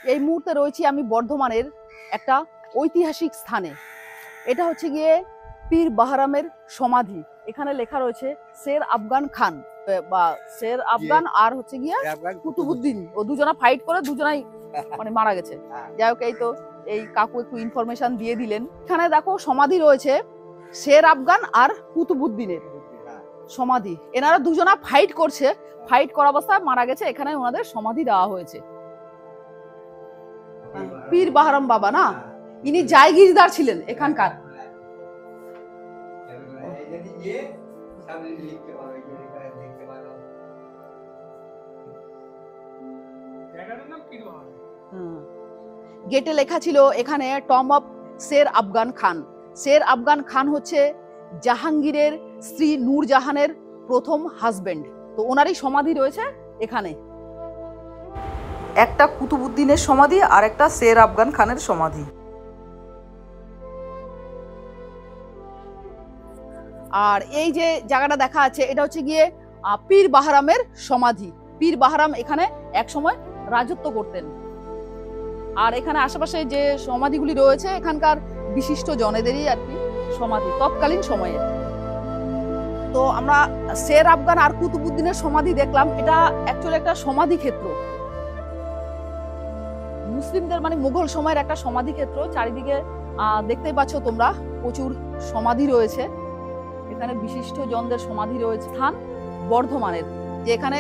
এই মুহূর্তে রয়েছি আমি বর্ধমানের একটা ঐতিহাসিক স্থানে। এটা হচ্ছে গিয়ে পীর বাহারামের সমাধি। এখানে লেখা রয়েছে শের আফগান খান বা শের আফগান আর হচ্ছে গিয়ে কুতুবুদ্দিন। ও দুজনা ফাইট করে দুজনাই মানে মারা গেছে। যাই হোক, এই তো এই কাকু একটু ইনফরমেশন দিয়ে দিলেন। এখানে দেখো সমাধি রয়েছে শের আফগান আর কুতুবুদ্দিনের সমাধি। এনারা দুজনা ফাইট করছে, ফাইট করা অবস্থায় মারা গেছে, এখানে ওনাদের সমাধি দেওয়া হয়েছে। পীর বাহারাম বাবা না, ইনি জায়গিরদার ছিলেন এখানকার। গেটে লেখা ছিল এখানে টম অফ শের আফগান খান। শের আফগান খান হচ্ছে জাহাঙ্গীরের স্ত্রী নূরজাহানের প্রথম হাজবেন্ড। তো ওনারই সমাধি রয়েছে এখানে। একটা কুতুবুদ্দিনের সমাধি আর একটা শের আফগান খানের সমাধি। আর এই যে জায়গাটা দেখা আছে এটা হচ্ছে গিয়ে পীর বাহারামের সমাধি। পীর বাহারাম এখানে একসময় রাজত্ব করতেন। আর এখানে আশেপাশে যে সমাধিগুলি রয়েছে এখানকার বিশিষ্ট জনেদেরই আর কি সমাধি তৎকালীন সময়ে। তো আমরা শের আফগান আর কুতুবুদ্দিনের সমাধি দেখলাম। এটা অ্যাকচুয়ালি একটা সমাধি ক্ষেত্র, মুসলিমদের মানে মুঘল সময়ের একটা সমাধি ক্ষেত্র। চারিদিকে দেখতেই পাচ্ছ তোমরা প্রচুর সমাধি রয়েছে। এখানে বিশিষ্ট জনদের সমাধি রয়েছে। স্থান বর্ধমানের, যে এখানে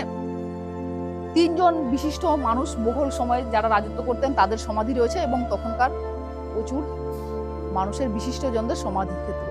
3 জন বিশিষ্ট মানুষ মুঘল সময়ে যারা রাজত্ব করতেন তাদের সমাধি রয়েছে এবং তখনকার প্রচুর মানুষের বিশিষ্ট জনদের সমাধি ক্ষেত্র।